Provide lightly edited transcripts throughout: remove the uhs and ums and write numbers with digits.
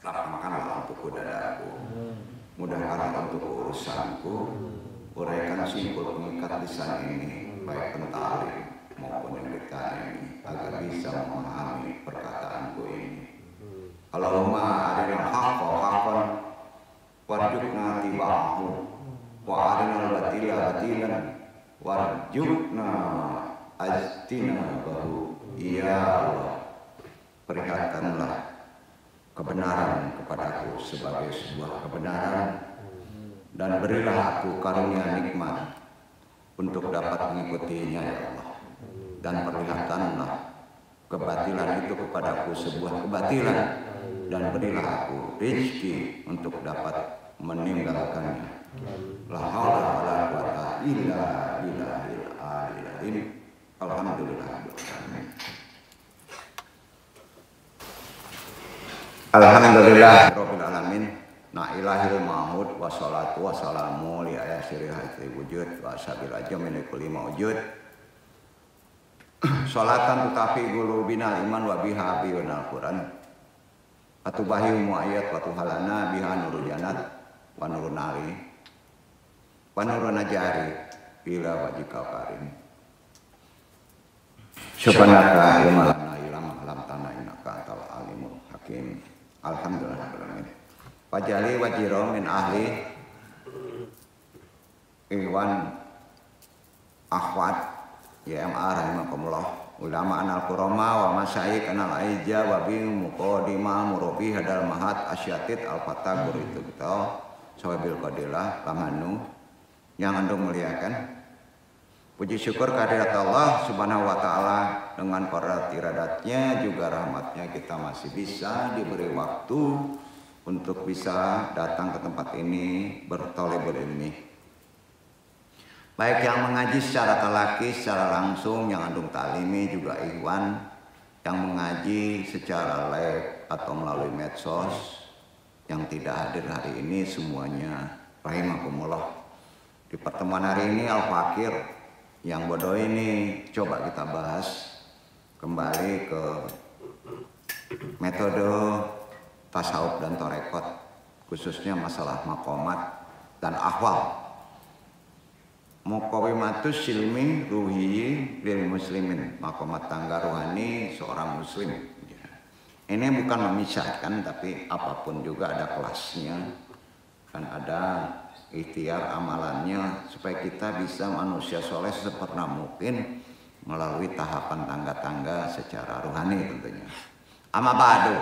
lapangkanlah untuk dadaku, mudahkanlah untuk urusanku, uraikan simpul pengikat lisan ini, baik pentali maupun yang ditanya ini, agar bisa memahami perkataanku ini. Allahumma arinal haqqa haqqan warzuqna tiba'ahu wa arinal batila batilan warzuqna ajtinabahu. Ya Allah, perlihatkanlah kebenaran kepadaku sebagai sebuah kebenaran, dan berilah aku karunia nikmat untuk dapat mengikutinya ya Allah, dan perlihatkanlah kebatilan itu kepadaku sebuah kebatilan, dan berilah aku rezeki untuk dapat meninggalkannya. La haula wala quwata illa billahil aliyil azim. Alhamdulillah. Alhamdulillah rabbil alamin. Na ilahil mahmud wa salatu wa salamu li ayasiril haitri wujud wa sabil ajam min kulli mawjud. Salatan tutafi qulubina iman wa biha bi'al Qur'an. Atubahi muayyat wa tuhalana biha nurul jannat wa nurun nari wa nurun najari ila wajhikal karim. Subhanaka ilma lana illa ma 'allamtana innaka antal alimul hakim. Alhamdulillah. Wajali wajiro min ahli iwan akhwat YMA rahimakumullah, ulama anal kuroma wa masyayikh anal aija wa bi muqaddimah murabi hadal mahat asyatid al fatah itu kita sawabil qadilah lamanu yang andung muliakan. Puji syukur kehadirat Allah Subhanahu wa taala, dengan para iradatnya juga rahmatnya kita masih bisa diberi waktu untuk bisa datang ke tempat ini bertolebul ilmi. Baik yang mengaji secara talaki, secara langsung, yang andung talimi, juga ikhwan yang mengaji secara live atau melalui medsos, yang tidak hadir hari ini semuanya rahimakumullah. Di pertemuan hari ini Al-Fakir yang bodoh ini coba kita bahas kembali ke metode tasawuf dan torekot, khususnya masalah makomat dan ahwal. Muqawimatus silmi ruhiyi lil muslimin, makomat tangga rohani seorang muslim. Ini bukan memisahkan, tapi apapun juga ada kelasnya dan ada ikhtiar amalannya supaya kita bisa manusia soleh sepernah mungkin melalui tahapan tangga-tangga secara rohani tentunya. Amma ba'du.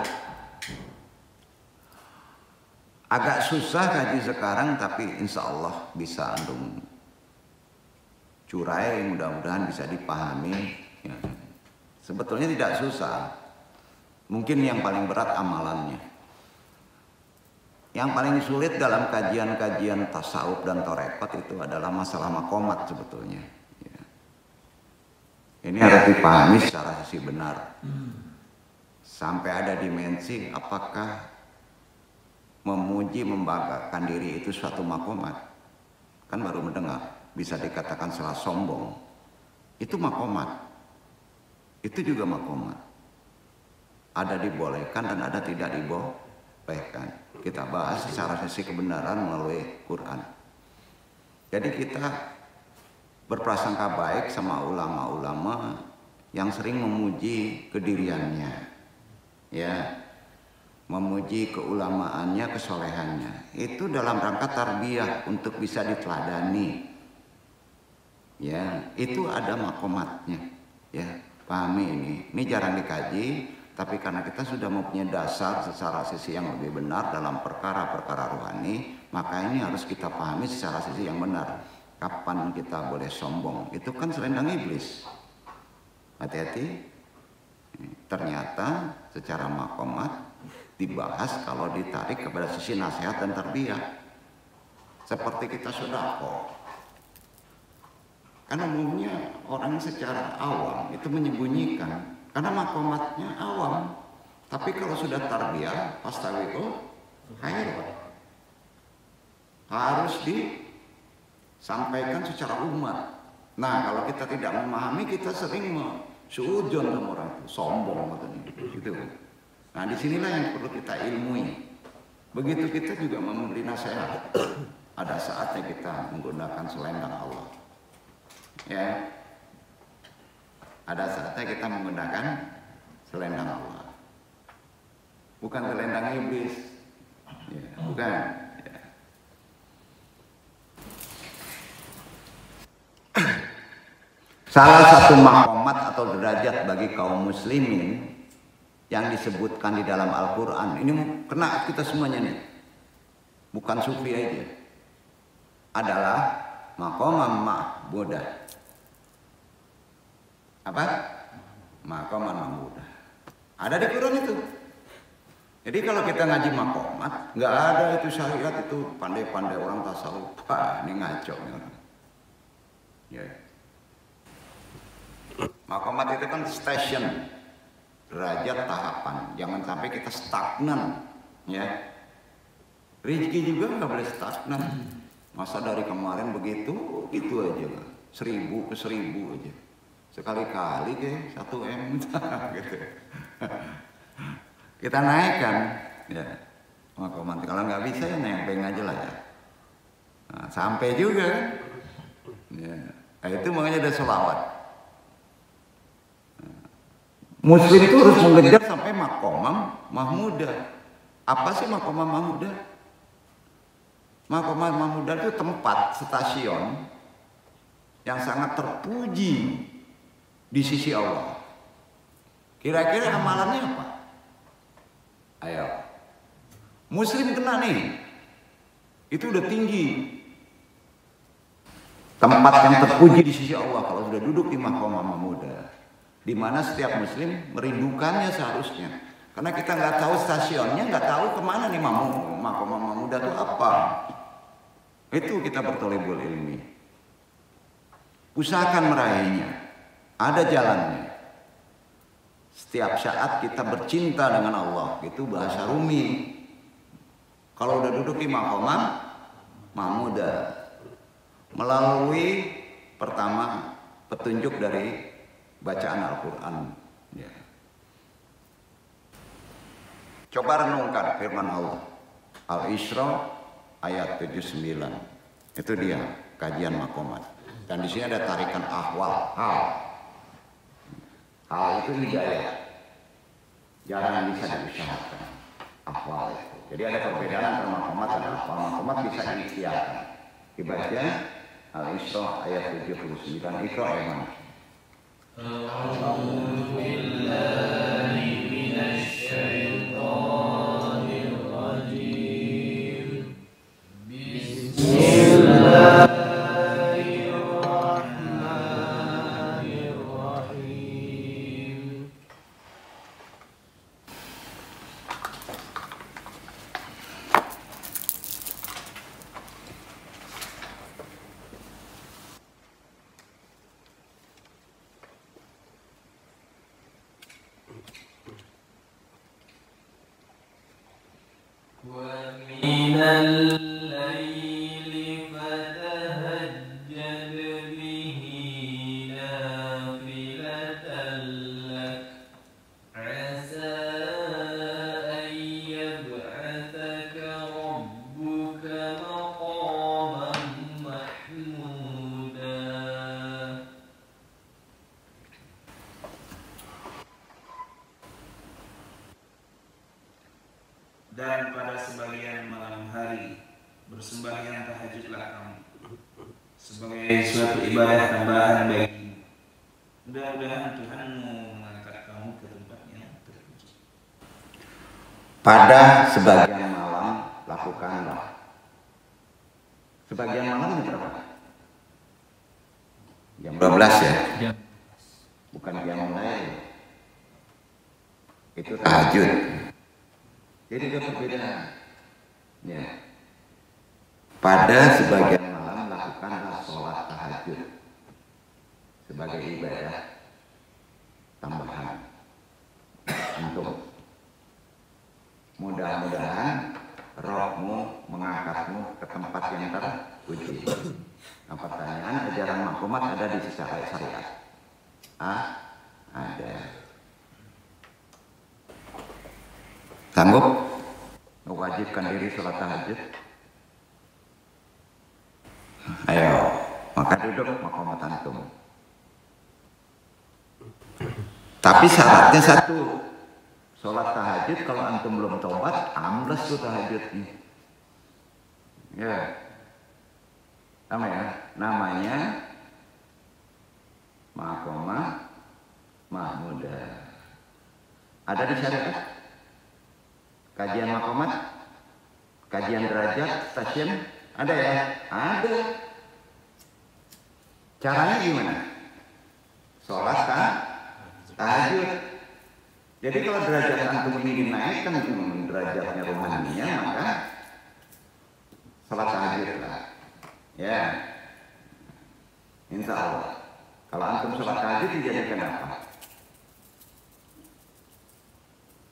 Agak susah kaji sekarang, tapi insya Allah bisa andung curai, mudah-mudahan bisa dipahami ya. Sebetulnya tidak susah, mungkin yang paling berat amalannya. Yang paling sulit dalam kajian-kajian tasawuf dan torekot itu adalah masalah makomat sebetulnya ya. Ini harus dipahami secara sisi benar, sampai ada dimensi apakah memuji membanggakan diri itu suatu makomat. Kan baru mendengar, bisa dikatakan salah sombong, itu makomat. Itu juga makomat, ada dibolehkan dan ada tidak dibolehkan. Kita bahas secara sisi kebenaran melalui Quran. Jadi kita berprasangka baik sama ulama-ulama yang sering memuji kediriannya ya, memuji keulamaannya, kesolehannya. Itu dalam rangka tarbiyah untuk bisa diteladani ya, itu ada makomatnya ya. Pahami ini jarang dikaji, tapi karena kita sudah mempunyai dasar secara sisi yang lebih benar dalam perkara-perkara rohani, maka ini harus kita pahami secara sisi yang benar. Kapan kita boleh sombong? Itu kan selendang iblis. Hati-hati. Ternyata secara makomat dibahas kalau ditarik kepada sisi nasihat dan tarbiyah. Seperti kita sedekah. Kan umumnya orang secara awam itu menyembunyikan karena makomatnya awam. Tapi kalau sudah tarbiyah, pastawiqul khairat, harus disampaikan secara umat. Nah, kalau kita tidak memahami, kita sering suudzon sama orang itu, sombong gitu. Nah, disinilah yang perlu kita ilmui. Begitu kita juga memberi nasihat. Ada saatnya kita menggunakan selendang Allah. Ya. Ada saatnya kita menggunakan selendang Allah. Bukan selendang iblis. Ya, bukan. Ya. Salah satu maqamat atau derajat bagi kaum muslimin yang disebutkan di dalam Al-Quran, ini kena kita semuanya nih, bukan sufi aja, adalah maqaman ma'budah. Apa? Maqaman ma'budah. Ada di Quran itu. Jadi kalau kita ngaji maqamat, nggak ada itu syariat itu pandai-pandai orang tasawuf. Wah, ini ngaco nih orang. Ya. Maqamat itu kan station, derajat tahapan. Jangan sampai kita stagnan, ya. Rezeki juga nggak boleh stagnan. Masa dari kemarin begitu, itu aja, 1000 ke 1000 aja. Sekali-kali ke 1 M, gitu. Kita naikkan, ya. Maqamat. Kalau nggak bisa ya nempeng aja lah ya. Nah, sampai juga, ya. Nah, itu makanya ada sholawat. Muslim itu harus mengejar sampai maqamam mahmudah. Apa sih maqamam mahmudah? Maqamam mahmudah itu tempat stasiun yang sangat terpuji di sisi Allah. Kira-kira amalannya apa? Ayo. Muslim kena nih. Itu udah tinggi. Tempat yang terpuji di sisi Allah kalau sudah duduk di maqamam mahmudah. Di mana setiap muslim merindukannya seharusnya, karena kita nggak tahu stasiunnya, nggak tahu kemana nih maqamam mahmudah itu apa. Itu kita bertolebul ilmi, usahakan meraihnya, ada jalannya. Setiap saat kita bercinta dengan Allah, itu bahasa Rumi. Kalau udah duduk di maqamam mahmudah, melalui pertama petunjuk dari bacaan Al-Quran, ya. Coba renungkan firman Allah Al-Isra ayat 79. Itu dia kajian maqamat. Dan di sini ada tarikan ahwal, hal itu hidayah, jarang bisa diusahakan ahwal itu. Jadi ada perbedaan antara maqamat dan ahwal. Maqamat bisa diikhtiarkan. Dibaca Al-Isra ayat 79. Iqra ayat mana? أعوذ بالله من الشيطان الرجيم بسم الله الرحمن الرحيم ومن الليل فتهجد به نافلة لك عسى أن يبعثك ربك مقاما محمودا. Dan pada sebagian malam hari bersembahyang tahajudlah kamu sebagai suatu ibadah tambahan bagimu. Mudah-mudahan Tuhanmu mengangkat kamu ke tempat yang terpuji. Pada sebagian malam lakukanlah. Sebagian malam itu berapa? Jam 12 ya? Bukan jam lain. Itu tahajud. Jadi ada perbedaan. Ya. Pada sebagian malam lakukanlah sholat tahajud sebagai ibadah tambahan untuk mudah-mudahan rohmu mengangkatmu ke tempat yang terpuji. Nah, pertanyaan, ajaran maqamat ada di secara syariat? Ada. Sanggup? mewajibkan diri sholat tahajud? Ayo, maka duduk maqamat antum. Tapi syaratnya satu, sholat tahajud kalau antum belum tobat, ambles tuh tahajudnya. Ya, sama ya, namanya maqamah mahmudah. Ada di syariat? Kajian maqamat, kajian derajat, stasiun, ada ya? Ada. Caranya gimana? Sholat tahajud. Jadi kalau derajat antum ingin naik kan derajatnya rohaninya, maka sholat tahajud lah. Ya, insya Allah. Kalau antum sholat tahajud dijadikan apa?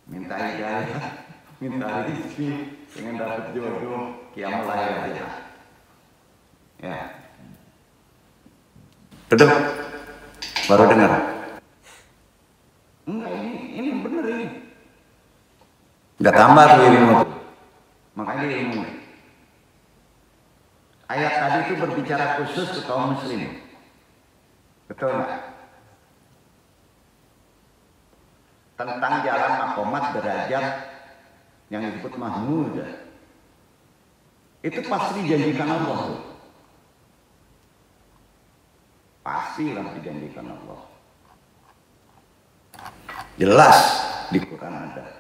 Minta hidayah, minta rezeki, pengen dapat jodoh, qiyamul lail aja. Ya. Duduk. Baru dengar. Enggak, ini bener ini. Enggak tambah tuh ilmu tuh. Makanya dia ilmu. Ayat tadi itu berbicara khusus ke kaum muslim. Betul nggak? Tentang jalan maqamat derajat yang disebut mahmudah. Itu pasti dijanjikan Allah tuh. Pastilah dijanjikan Allah. Jelas di Quran ada.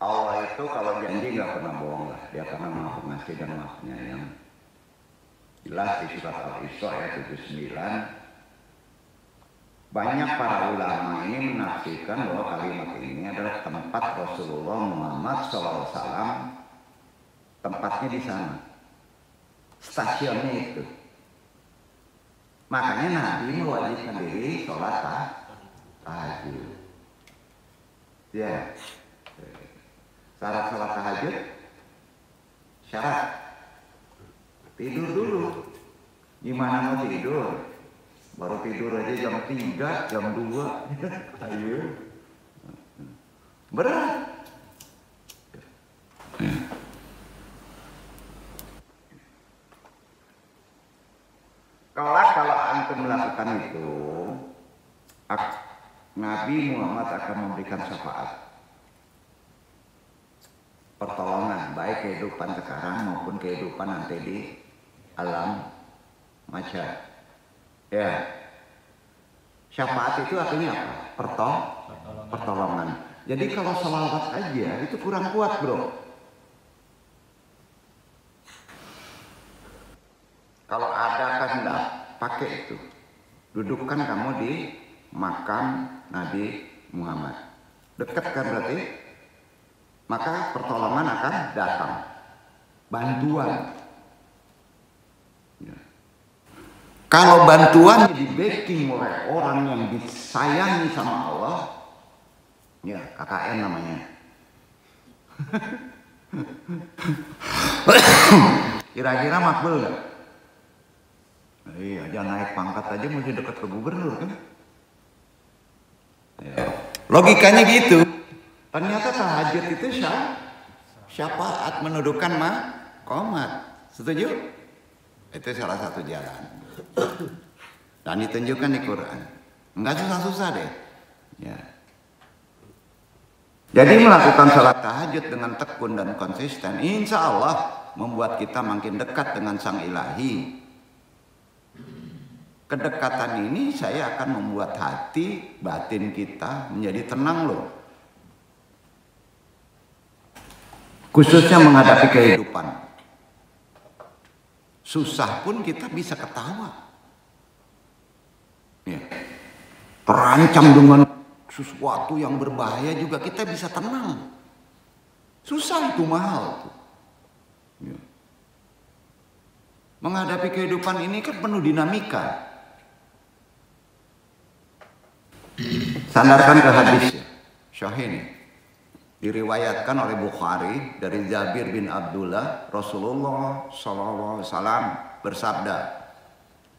Allah itu kalau janji nggak pernah bohong lah. Dia karena maha pengasih dan maha penyayang. Jelas di surat Al-Isra ayat 79. Banyak para ulama ini menafsirkan bahwa kalimat ini adalah tempat Rasulullah Muhammad SAW. Tempatnya di sana. Stasiunnya itu. Makanya Nabi mewajibkan diri sholat tahajud. Ya. Syarat sholat tahajud, syarat tidur dulu. Gimana mau tidur? Baru tidur aja jam 3, jam 2. Ayo. Berat. Kalau antum melakukan itu, Nabi Muhammad akan memberikan syafaat. Pertolongan baik kehidupan sekarang maupun kehidupan nanti di alam mahsyar. Ya. Syafaat itu artinya apa? Pertolongan. Jadi kalau selawat aja itu kurang kuat, bro. Kalau ada kehendak pakai itu. Dudukkan kamu di makam Nabi Muhammad. Dekat kan berarti? Maka pertolongan akan datang, bantuan. Ya. Kalau bantuan di backing oleh orang yang disayangi sama Allah, ya KKN namanya. Kira-kira makbul nggak? Iya, jangan naik pangkat aja mesti dekat ke gubernur kan? Ya. Logikanya gitu. Ternyata tahajud itu syafaat menuduhkan maqamat. Setuju? Itu salah satu jalan. Dan ditunjukkan di Quran. Enggak susah-susah deh. Ya. Jadi melakukan salat tahajud dengan tekun dan konsisten, insya Allah membuat kita makin dekat dengan Sang Ilahi. Kedekatan ini saya akan membuat hati batin kita menjadi tenang loh. Khususnya menghadapi kehidupan. Susah pun kita bisa ketawa. Ya. Terancam dengan sesuatu yang berbahaya juga kita bisa tenang. Susah itu mahal. Ya. Menghadapi kehidupan ini kan penuh dinamika. Sandarkan ke hadisnya. Sahih ini. Diriwayatkan oleh Bukhari dari Jabir bin Abdullah, Rasulullah sallallahu alaihi wasallam bersabda,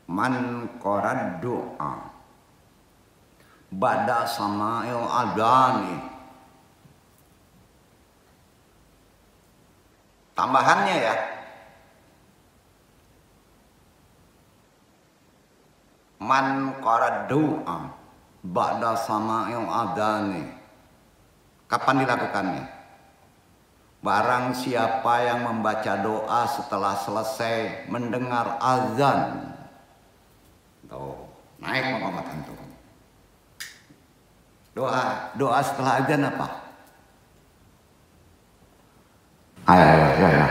"Man qarad doa ba'da sama'il adani." Tambahannya ya. Man qarad doa ba'da sama'il adani. Kapan dilakukannya? Barang siapa yang membaca doa setelah selesai mendengar azan. Tuh, naik maqamat antum. Doa setelah azan apa? Ayo.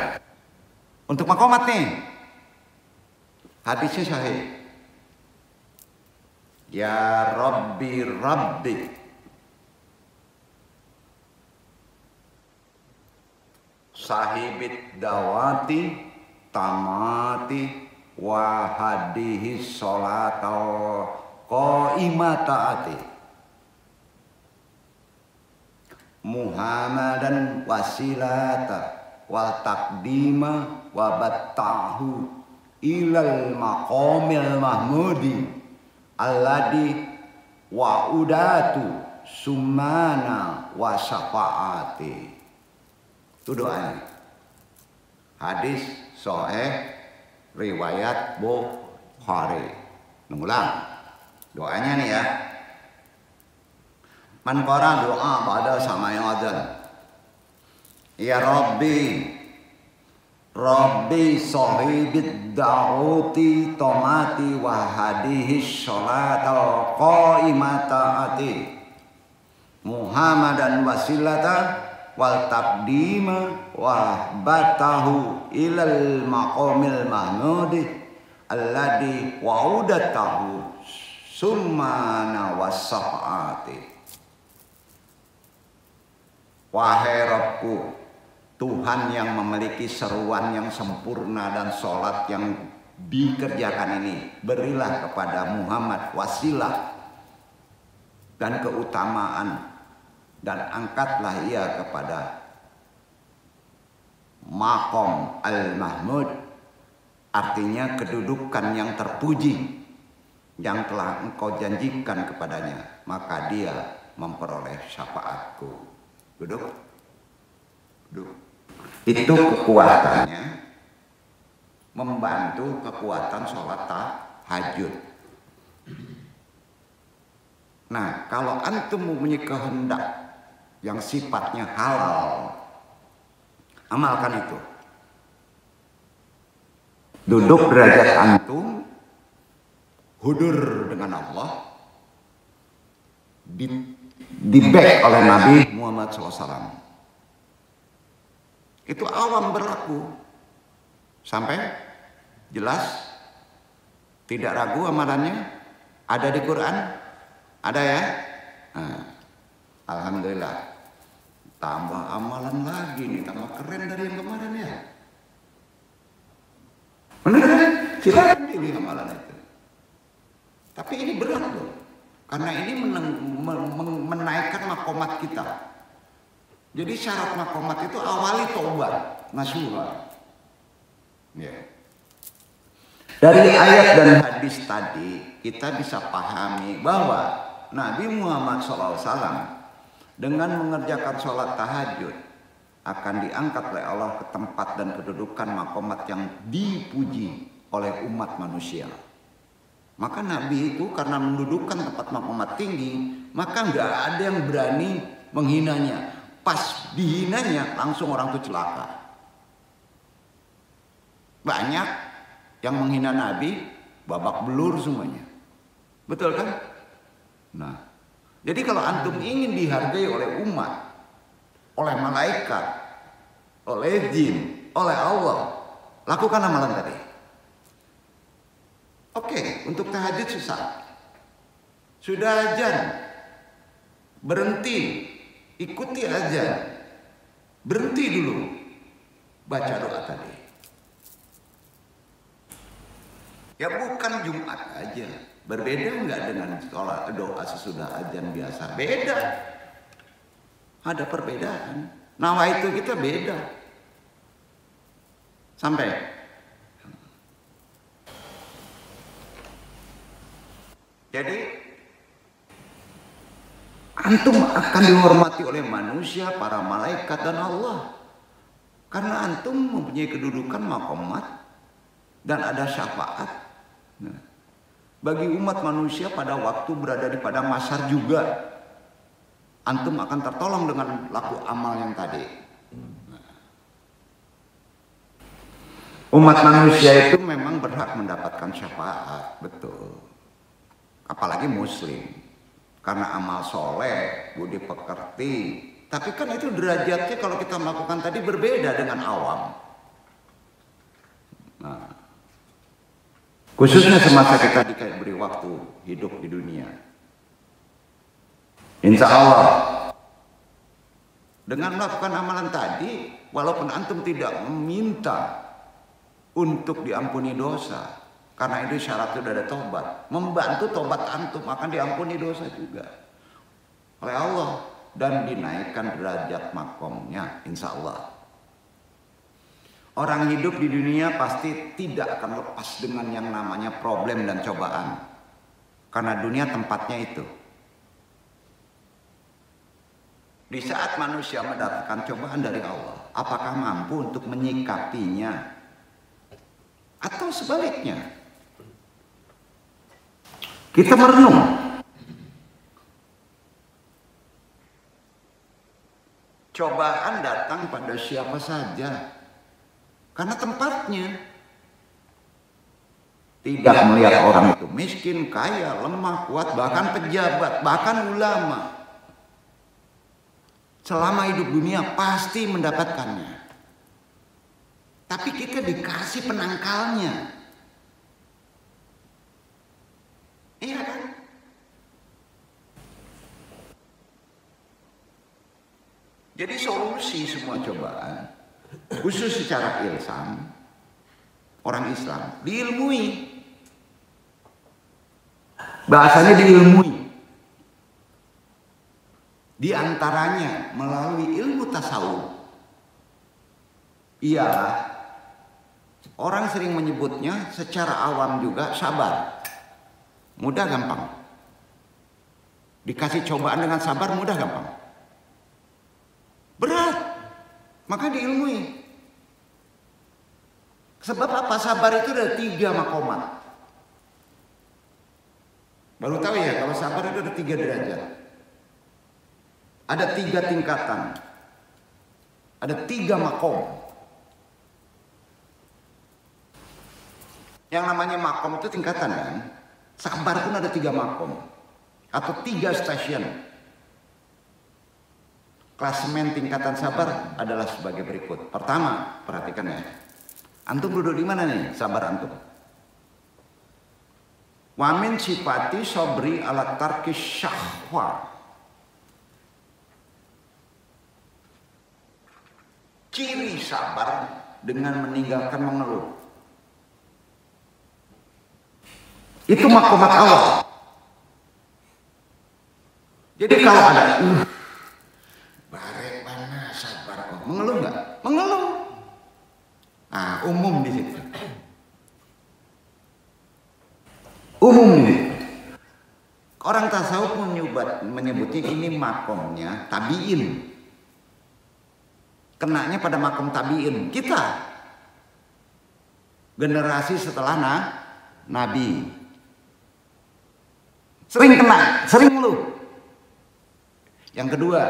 Untuk maqamat nih. Hadisnya sahih. Ya Rabbi sahibit dawati tamati wahadihi sholatau qaimataati Muhammadan wasilata wal taqdima wa battahu ilal maqamil mahmudi alladhi wa'udatu sumana wa syafaati. Itu doanya. Hadis sahih riwayat Bukhari. Ngulang. Doanya nih ya. Man qara doa pada sama yang azan. Ya Rabbi sahibid da'uti tomati wa hadihi sholatal qaimataati Muhammadan wasilata wal taqdima wa batahu ilal maqamil mahmudi alladhi wa'udatahu summana wasafa'ati. Wahai Rabbku, Tuhan yang memiliki seruan yang sempurna dan sholat yang dikerjakan ini, berilah kepada Muhammad wasilah dan keutamaan, dan angkatlah ia kepada maqam al-mahmud, artinya kedudukan yang terpuji yang telah engkau janjikan kepadanya, maka dia memperoleh syafaatku. Duduk. Itu kekuatannya membantu kekuatan sholat tahajud. Nah, kalau antum mempunyai kehendak yang sifatnya halal, amalkan itu. Duduk derajat antum, hudur dengan Allah, di back oleh Nabi Muhammad SAW. Itu awam berlaku. Sampai jelas? Tidak ragu amalannya? Ada di Quran? Ada ya? Nah, alhamdulillah. Tambah amalan lagi nih, tambah keren dari yang kemarin ya. Benar kan? Silakan pilih amalan itu. Tapi ini berat loh. Karena ini menaikkan makomat kita. Jadi syarat makomat itu awali taubat nasuha. Ya. Dari ayat dan hadis tadi kita bisa pahami bahwa Nabi Muhammad SAW dengan mengerjakan sholat tahajud akan diangkat oleh Allah ke tempat dan kedudukan makomat yang dipuji oleh umat manusia. Maka Nabi itu karena mendudukkan tempat makomat tinggi, maka nggak ada yang berani menghinanya. Pas dihinanya langsung orang itu celaka. Banyak yang menghina Nabi babak belur semuanya. Betul kan? Nah, jadi kalau antum ingin dihargai oleh umat, oleh malaikat, oleh jin, oleh Allah, lakukan amalan tadi. Oke, untuk tahajud susah. Sudah azan, berhenti, ikuti azan, berhenti dulu, baca doa tadi. Ya bukan Jumat aja, Berbeda enggak dengan sholat doa sesudah azan biasa? Beda. Ada perbedaan. Nawaitu kita beda. Sampai. Jadi antum akan dihormati oleh manusia, para malaikat dan Allah. Karena antum mempunyai kedudukan maqamat dan ada syafaat. Nah, bagi umat manusia pada waktu berada di padang mahsyar juga antum akan tertolong dengan laku amal yang tadi. Umat manusia itu memang berhak mendapatkan syafaat, betul. Apalagi muslim. Karena amal soleh, budi pekerti. Tapi kan itu derajatnya kalau kita melakukan tadi berbeda dengan awam. Nah, khususnya semasa kita diberi waktu hidup di dunia. Insya Allah dengan melakukan amalan tadi, walaupun antum tidak meminta untuk diampuni dosa, karena itu syaratnya sudah ada tobat, membantu tobat antum akan diampuni dosa juga oleh Allah dan dinaikkan derajat makomnya, insya Allah. Orang hidup di dunia pasti tidak akan lepas dengan yang namanya problem dan cobaan, karena dunia tempatnya itu. Di saat manusia mendapatkan cobaan dari Allah, apakah mampu untuk menyikapinya? Atau sebaliknya? Kita merenung. Cobaan datang pada siapa saja. Karena tempatnya. Tidak melihat orang itu miskin, kaya, lemah, kuat, bahkan pejabat, bahkan ulama. Selama hidup dunia pasti mendapatkannya. Tapi kita dikasih penangkalnya. Iya kan? Jadi solusi semua cobaan, khusus secara ilham, orang Islam diilmui. Bahasanya diilmui. Di antaranya melalui ilmu tasawuf. Ialah orang sering menyebutnya secara awam juga sabar. Mudah gampang. Dikasih cobaan dengan sabar mudah gampang. Berat. Maka diilmui. Sebab apa? Sabar itu ada 3 makomat. Baru tahu ya kalau sabar itu ada 3 derajat. Ada 3 tingkatan. Ada 3 makom. Yang namanya makom itu tingkatan kan? Sabar pun ada 3 makom. Atau 3 stasiun. Klasemen tingkatan sabar adalah sebagai berikut. Pertama, perhatikan ya. Antum duduk di mana nih sabar antum? Wa min sifati sabri ala tarki syahwa. Ciri sabar dengan meninggalkan mengeluh. Itu makomat Allah. Jadi kalau ada barek mana sabar kok mengeluh nggak? Mengeluh. Ah, umum di situ. Umum ini. Orang tasawuf menyebutnya ini makomnya tabiin. Kenanya pada makom tabiin. Kita generasi setelah Nabi. Sering kena, sering ngeluh. Yang kedua,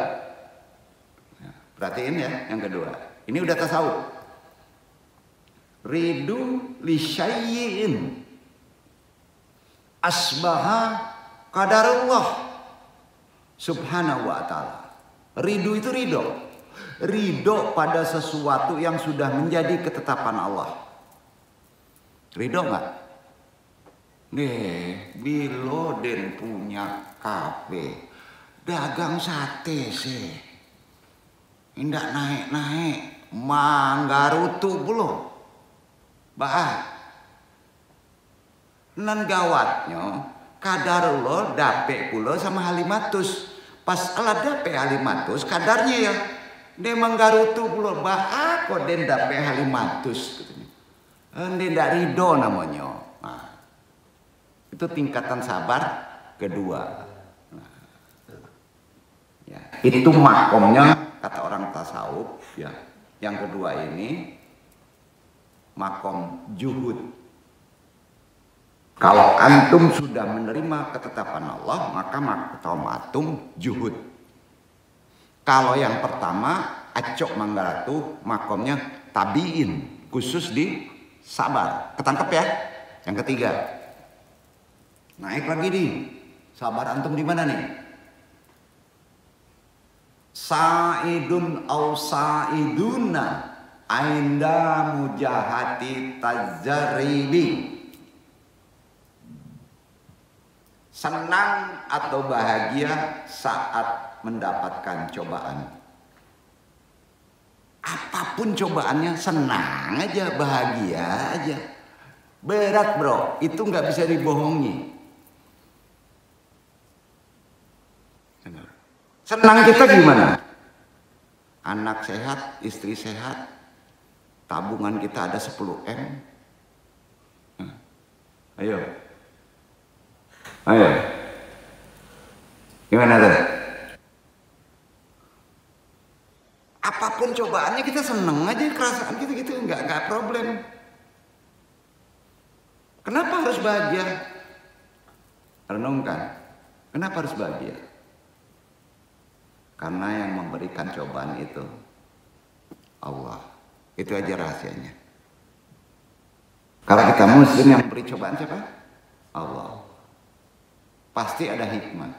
perhatiin ya, yang kedua. Ini udah tasawuf. Ridu li syai'in asbaha qadarullah subhanahu wa ta'ala. Ridho itu ridho. Ridho pada sesuatu yang sudah menjadi ketetapan Allah. Ridho nggak? Nih, Biloden punya kafe, dagang sate sih. Indah naik-naik, manggarutu belum. Bah, nan gawatnya Kadarullah dape kula sama halimatus. Pas ala dape halimatus kadarnya ya. Dia manggarutu kula bah kok den dape halimatus katanya. Dia ndak ridho namanya. Nah, itu tingkatan sabar kedua. Nah, ya, itu makomnya kata orang tasawuf ya. Yang kedua ini makom juhud. Kalau antum sudah menerima ketetapan Allah, maka makom antum juhud. Kalau yang pertama, acok manggaratu, makomnya tabiin, khusus di sabar. Ketangkep ya? Yang ketiga, naik lagi nih. Sabar antum di mana nih? Sa'idun au sa'iduna ainda mujahati tajaribi. Senang atau bahagia saat mendapatkan cobaan. Apapun cobaannya senang aja, bahagia aja. Berat bro, itu nggak bisa dibohongi. Senang kita gimana? Anak sehat, istri sehat, tabungan kita ada 10 M. Ayo. Ayo. Gimana tuh? Apapun cobaannya kita seneng aja, kerasaan gitu-gitu, nggak problem. Kenapa harus bahagia? Renungkan. Kenapa harus bahagia? Karena yang memberikan cobaan itu Allah. Itu aja rahasianya. Kalau kita muslim, yang memberi cobaan siapa? Allah. Pasti ada hikmah.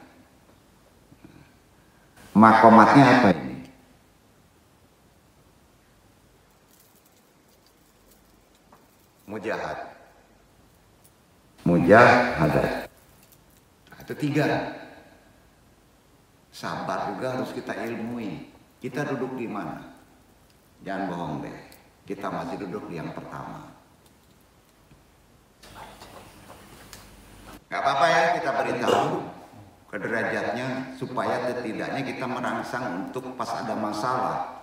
Makomatnya apa ini? Mujahad. Mujahadah. Itu 3. Sabar juga harus kita ilmui. Kita duduk di mana? Jangan bohong deh. Kita masih duduk di yang pertama. Gak apa-apa ya, kita beritahu ke derajatnya supaya setidaknya kita merangsang untuk pas ada masalah.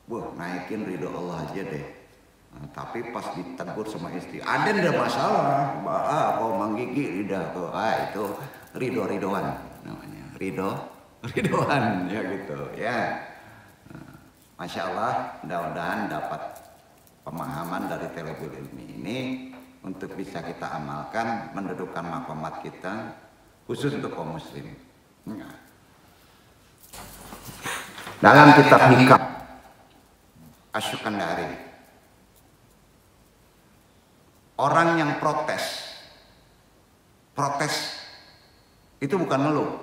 Wah, naikin ridho Allah aja deh. Nah, tapi pas ditegur sama istri, ada ndak masalah? Kau menggigit lidah kau. Itu ridho-ridhoan namanya. Ridhoan ya gitu ya. Nah, Masya Allah, mudah-mudahan dapat pemahaman dari Talabul Ilmi ini untuk bisa kita amalkan, mendudukkan makomat kita khusus untuk kaum muslim. Dalam kitab Hikam Asy-Syukandari, orang yang protes itu bukan ngeluh.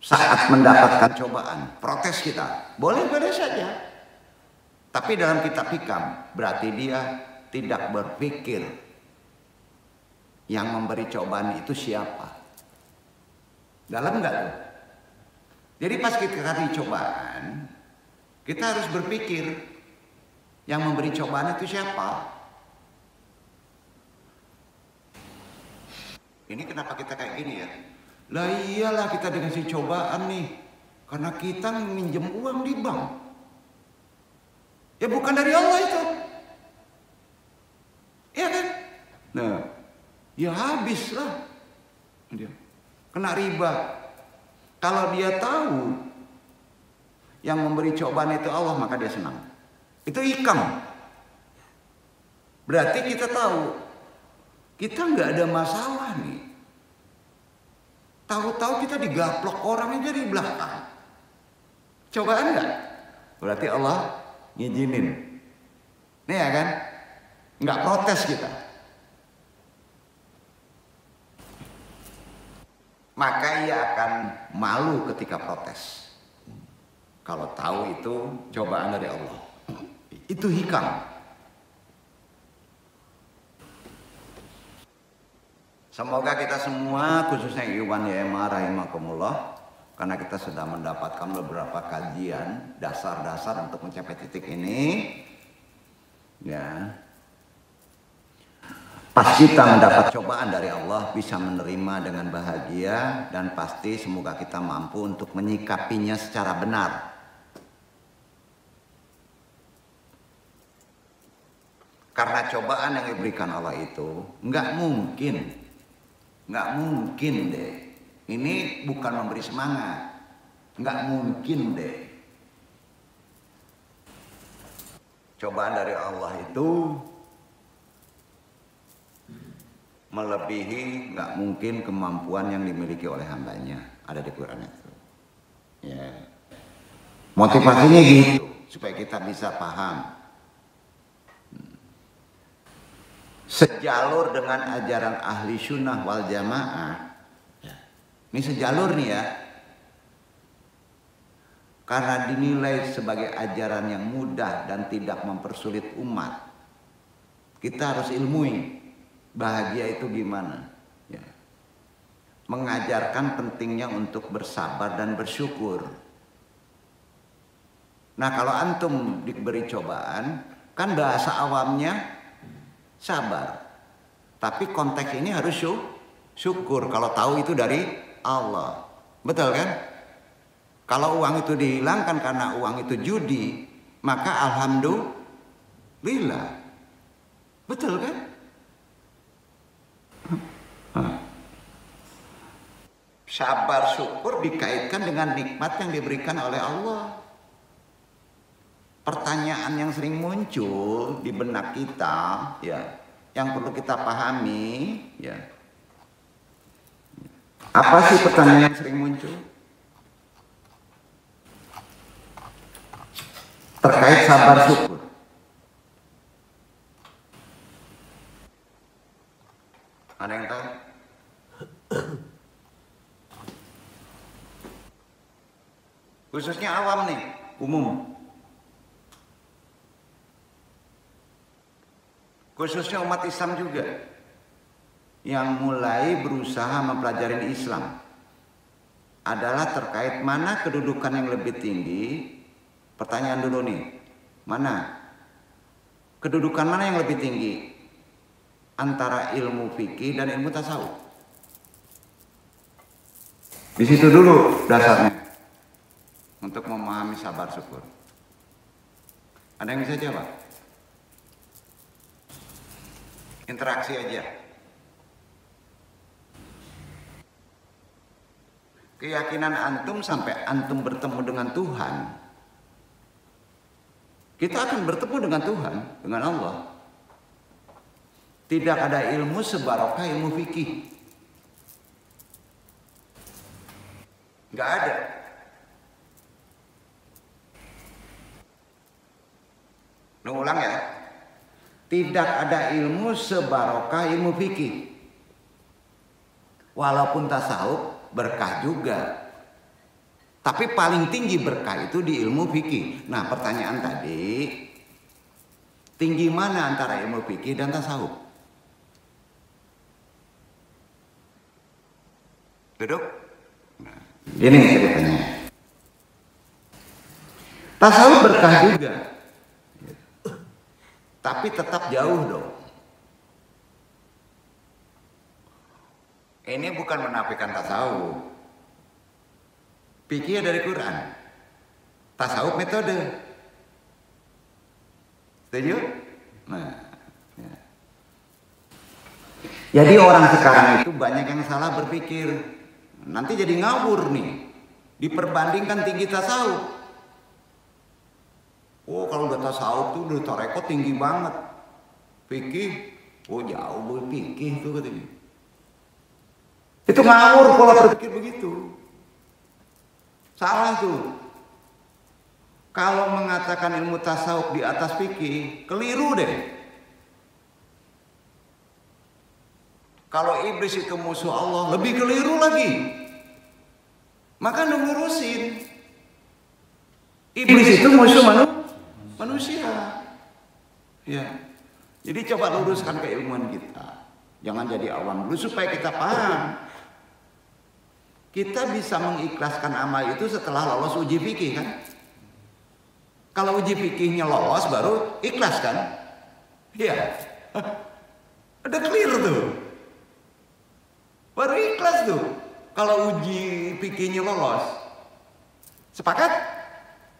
Saat mendapatkan cobaan, protes kita boleh-boleh saja. Tapi dalam kitab Hikam berarti dia tidak berpikir yang memberi cobaan itu siapa. Dalam enggak tuh? Jadi pas kita kasih cobaan, kita harus berpikir yang memberi cobaan itu siapa. Ini kenapa kita kayak gini ya? Lah iyalah kita dikasih cobaan nih, karena kita minjem uang di bank. Ya bukan dari Allah itu. Iya kan? Nah, ya habislah dia kena riba. Kalau dia tahu yang memberi cobaan itu Allah, maka dia senang. Itu hikam. Berarti kita tahu kita nggak ada masalah nih. Tahu-tahu kita digaplok orang yang dari belakang. Cobaan nggak? Berarti Allah ngizinin. Nih ya kan? Nggak protes kita. Maka ia akan malu ketika protes. Kalau tahu itu cobaan dari Allah. Itu hikam. Semoga kita semua, khususnya Iwan YMA rahimakumullah, karena kita sudah mendapatkan beberapa kajian dasar-dasar untuk mencapai titik ini, ya, pas kita mendapat cobaan dari Allah bisa menerima dengan bahagia, dan pasti semoga kita mampu untuk menyikapinya secara benar. Karena cobaan yang diberikan Allah itu nggak mungkin deh. Ini bukan memberi semangat, nggak mungkin deh. Cobaan dari Allah itu melebihi nggak mungkin kemampuan yang dimiliki oleh hambanya. Ada di Quran itu. Ya. Motivasinya gitu supaya kita bisa paham. Sejalur dengan ajaran ahli sunnah wal jamaah. Ini sejalur nih ya. Karena dinilai sebagai ajaran yang mudah dan tidak mempersulit umat. Kita harus ilmui bahagia itu gimana. Ya. Mengajarkan pentingnya untuk bersabar dan bersyukur. Nah kalau antum diberi cobaan, kan bahasa awamnya sabar, tapi konteks ini harus syukur kalau tahu itu dari Allah, betul kan? Kalau uang itu dihilangkan karena uang itu judi, maka alhamdulillah, betul kan? Sabar syukur dikaitkan dengan nikmat yang diberikan oleh Allah. Pertanyaan yang sering muncul di benak kita, ya, yang perlu kita pahami, ya. Apa sih pertanyaan yang sering muncul? Terkait sabar syukur. Ada yang tahu? Khususnya awam nih, umum. Khususnya umat Islam juga yang mulai berusaha mempelajari Islam adalah terkait mana kedudukan yang lebih tinggi. Pertanyaan dulu nih, mana kedudukan mana yang lebih tinggi antara ilmu fikih dan ilmu tasawuf? Di situ dulu dasarnya untuk memahami sabar syukur. Ada yang bisa jawab? Interaksi aja. Keyakinan antum sampai antum bertemu dengan Tuhan, kita akan bertemu dengan Tuhan, dengan Allah. Tidak ada ilmu sebarokah ilmu fikih. Nggak ada. Ulang ya. Tidak ada ilmu sebarokah ilmu fikih. Walaupun tasawuf berkah juga. Tapi paling tinggi berkah itu di ilmu fikih. Nah pertanyaan tadi, tinggi mana antara ilmu fikih dan tasawuf? Duduk. Nah, ini ceritanya. Tasawuf berkah juga. Tapi tetap jauh dong. Ini bukan menafikan tasawuf. Fikih dari Quran. Tasawuf metode. Setuju? Nah, ya. Jadi orang sekarang itu banyak yang salah berpikir. Nanti jadi ngawur nih. Diperbandingkan tinggi tasawuf. Oh kalau udah tasawuf tuh udah tarekat tinggi banget. Fikih, oh jauh boy fikih tuh katanya. Itu ngawur kalau berpikir begitu. Salah tuh. Kalau mengatakan ilmu tasawuf di atas fikih, keliru deh. Kalau iblis itu musuh Allah, lebih keliru lagi. Maka ngurusin. Iblis itu musuh manusia. Ya. Jadi coba luruskan keilmuan kita. Jangan jadi awam dulu supaya kita paham. Kita bisa mengikhlaskan amal itu setelah lolos uji fikih kan? Kalau uji fikihnya lolos baru ikhlas kan? Iya. Udah clear tuh. Baru ikhlas tuh. Kalau uji fikihnya lolos. Sepakat?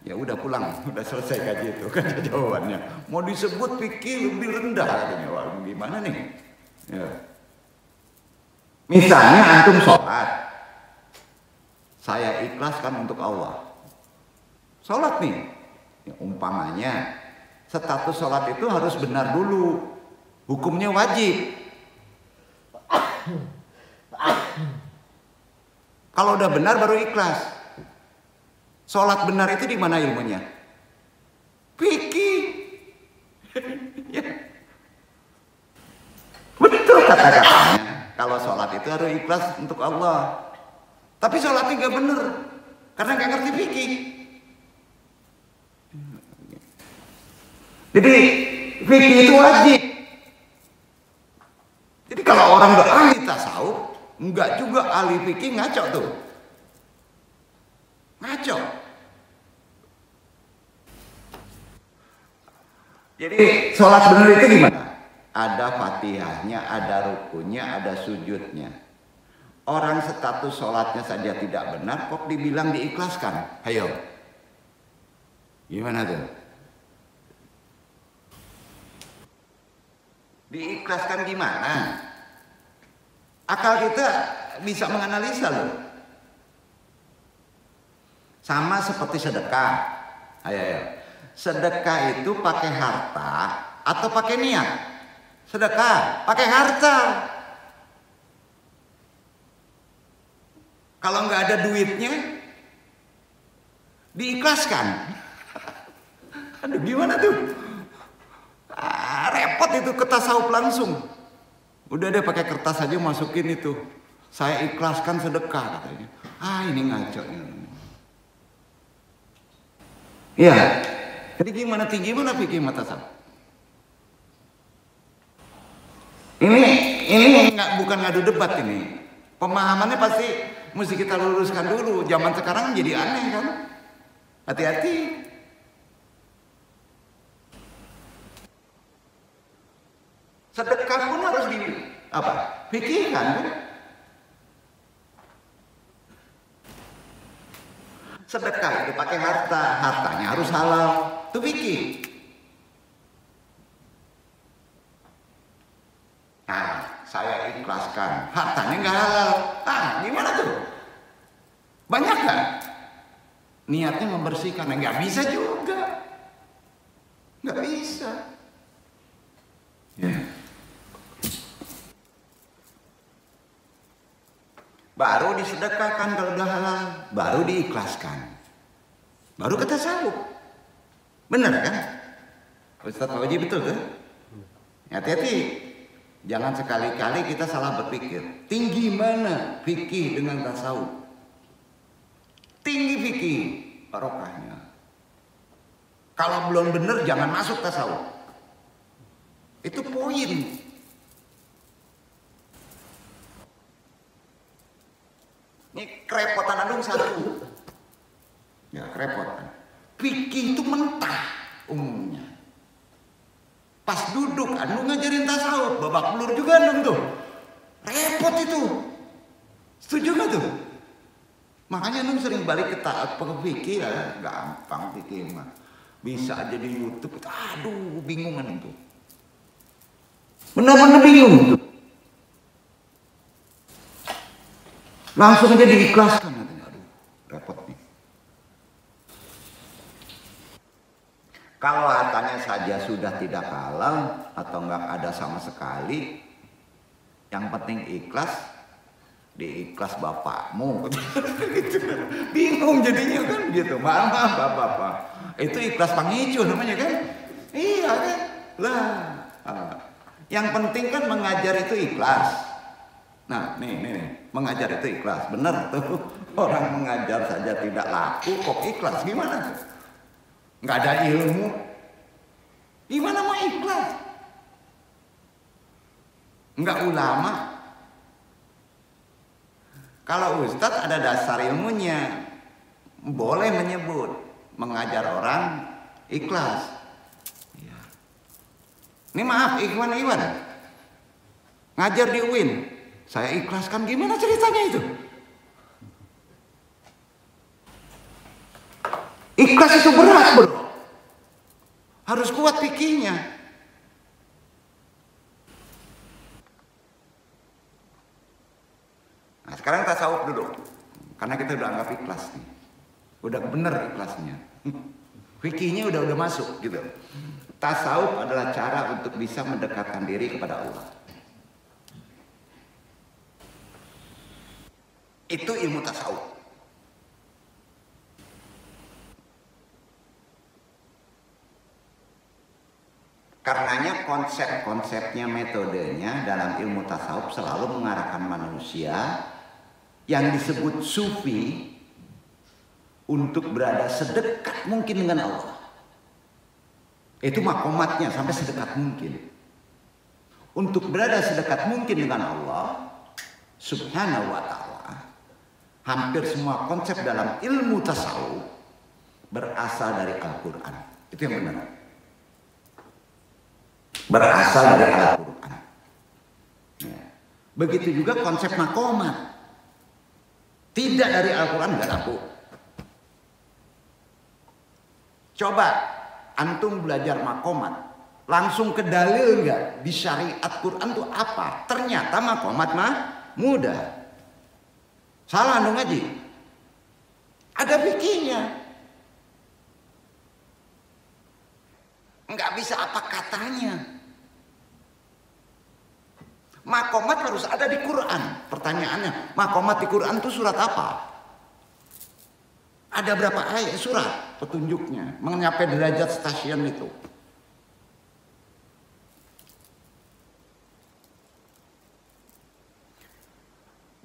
Ya udah pulang, udah selesai kaji itu kan jawabannya. Mau disebut fikih lebih rendah katanya. Wah, gimana nih? Ya. Misalnya antum sholat, saya ikhlaskan untuk Allah. Sholat nih, ya, umpamanya status sholat itu harus benar dulu, hukumnya wajib. Kalau udah benar baru ikhlas. Sholat benar itu di mana ilmunya? Fikih. Ya. Betul kata-katanya. Kalau sholat itu harus ikhlas untuk Allah. Tapi sholatnya nggak bener karena nggak ngerti fikih. Jadi fikih itu wajib. Jadi kalau orang udah ahli tasawuf, nggak juga ahli fikih, ngaco tuh. Ngaco. Jadi sholat benar itu gimana? Ada fatihahnya, ada rukunya, ada sujudnya. Orang status sholatnya saja tidak benar, kok dibilang diikhlaskan? Ayo, gimana tuh? Diikhlaskan gimana? Akal kita bisa menganalisa loh. Sama seperti sedekah. Ayo. Sedekah itu pakai harta atau pakai niat? Sedekah pakai harta. Kalau nggak ada duitnya, diikhlaskan. Aduh, gimana tuh? Repot itu ke tasawuf langsung. Udah deh pakai kertas aja masukin itu. Saya ikhlaskan sedekah katanya. Ini ngaco. Ya. Jadi gimana fikih tasawuf? Ini bukan ngadu debat ini. Pemahamannya pasti mesti kita luruskan dulu. Zaman sekarang jadi aneh kan? Hati-hati. Sedekah pun harus fikihkan kan? Sedekah itu pakai harta, hartanya harus halal. Itu fikih. Nah, saya ikhlaskan, hartanya nggak halal. Gimana tuh? Banyak kan? Niatnya membersihkan, nggak bisa juga. Nggak bisa. Ya. Baru disedekahkan kalau udah halal, baru diikhlaskan, baru ke tasawuf. Benar kan? Ustaz Fauzi betul kan? Hati-hati, jangan sekali-kali kita salah berpikir. Tinggi mana fikih dengan tasawuf? Tinggi fikih, barokahnya. Kalau belum benar jangan masuk tasawuf. Itu poin. Ini kerepotan anung satu. Ya, kerepotan. Fikih itu mentah umumnya. Pas duduk anung ngajarin tasawuf, babak belur juga anung tuh. Repot itu. Setuju gak tuh? Makanya anung sering balik ke fikih ya, gampang fikih mah. Bisa aja di YouTube. Aduh, bingung anung tuh. Benar-benar bingung tuh. Langsung aja diikhlaskan. Aduh, repot nih. Kalau hartanya saja sudah tidak halal atau nggak ada sama sekali, yang penting ikhlas, diikhlas bapakmu. Gitu. Bingung jadinya kan gitu. Maaf bapak. Itu ikhlas pangicu namanya kan? Iya kan? Lah. Yang penting kan mengajar itu ikhlas. Nah, nih, mengajar itu ikhlas, bener tuh. Orang mengajar saja tidak laku, kok ikhlas? Gimana tuh? Nggak ada ilmu, gimana mau ikhlas? Nggak ulama. Kalau ustadz ada dasar ilmunya, boleh menyebut mengajar orang ikhlas. Ini maaf, Ikhwan. Ngajar di UIN, saya ikhlaskan. Gimana ceritanya itu? Ikhlas itu berat, bro. Harus kuat fikihnya. Nah, sekarang tasawuf dulu. Karena kita udah anggap ikhlas nih. Udah bener ikhlasnya. Fikihnya udah masuk gitu. Tasawuf adalah cara untuk bisa mendekatkan diri kepada Allah. Itu ilmu tasawuf. Karenanya konsep-konsepnya, metodenya dalam ilmu tasawuf selalu mengarahkan manusia yang disebut sufi untuk berada sedekat mungkin dengan Allah. Itu makomatnya, sampai sedekat mungkin. Untuk berada sedekat mungkin dengan Allah Subhanahu wa ta'ala, hampir semua konsep dalam ilmu tasawuf berasal dari Al-Quran. Itu yang benar. Berasal dari Al-Quran. Ya. Begitu juga konsep makomat. Tidak dari Al-Quran, nggak laku. Coba antum belajar makomat, langsung ke dalil nggak? Di syariat Quran itu apa? Ternyata makomat mah mudah. Salah dong ngaji. Ada fikihnya. Nggak bisa apa katanya. Makomat harus ada di Quran. Pertanyaannya, makomat di Quran itu surat apa? Ada berapa ayat surat petunjuknya mencapai derajat stasiun itu?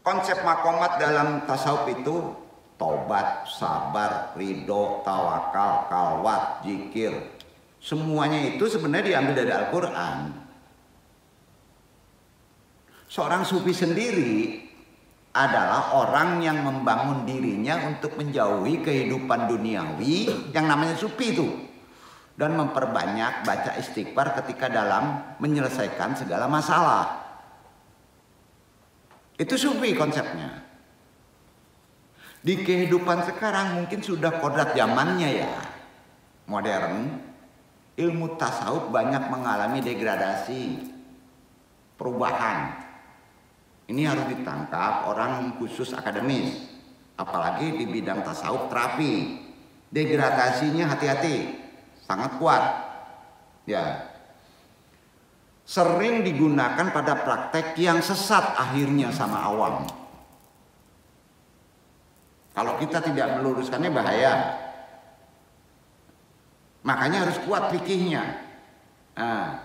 Konsep makomat dalam tasawuf itu tobat, sabar, ridho, tawakal, kalwat, zikir. Semuanya itu sebenarnya diambil dari Al-Quran. Seorang sufi sendiri adalah orang yang membangun dirinya untuk menjauhi kehidupan duniawi yang namanya sufi itu. Dan memperbanyak baca istighfar ketika dalam menyelesaikan segala masalah. Itu sufi konsepnya. Di kehidupan sekarang mungkin sudah kodrat zamannya ya. Modern. Ilmu tasawuf banyak mengalami degradasi. Perubahan. Ini harus ditangkap orang khusus akademis, apalagi di bidang tasawuf terapi. Degradasinya hati-hati, sangat kuat. Ya, sering digunakan pada praktek yang sesat akhirnya sama awam. Kalau kita tidak meluruskannya bahaya. Makanya harus kuat fikihnya. Nah,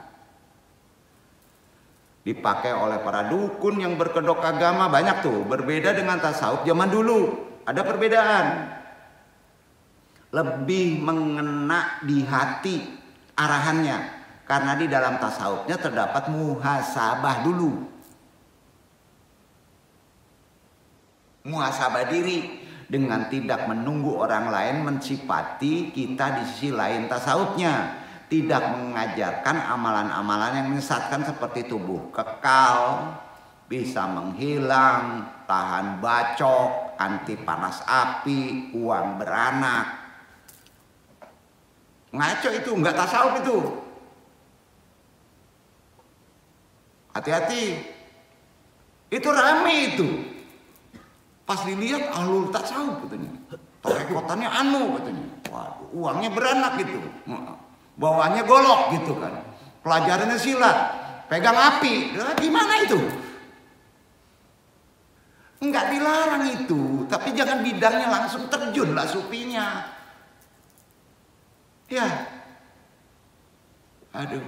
dipakai oleh para dukun yang berkedok agama banyak tuh. Berbeda dengan tasawuf zaman dulu. Ada perbedaan. Lebih mengena di hati arahannya. Karena di dalam tasawufnya terdapat muhasabah dulu. Muhasabah diri. Dengan tidak menunggu orang lain mensifati kita di sisi lain tasawufnya. Tidak mengajarkan amalan-amalan yang menyesatkan seperti tubuh kekal, bisa menghilang, tahan bacok, anti panas api, uang beranak. Ngaco itu, enggak tasawuf itu. Hati-hati. Itu rame itu. Pas dilihat ahlul tasawuf katanya. Torekotannya anu katanya. Waduh, uangnya beranak gitu. Bawaannya golok gitu kan. Pelajarannya silat, pegang api. Nah, gimana itu? Enggak dilarang itu, tapi jangan bidangnya langsung terjun lah supinya. Ya. Aduh.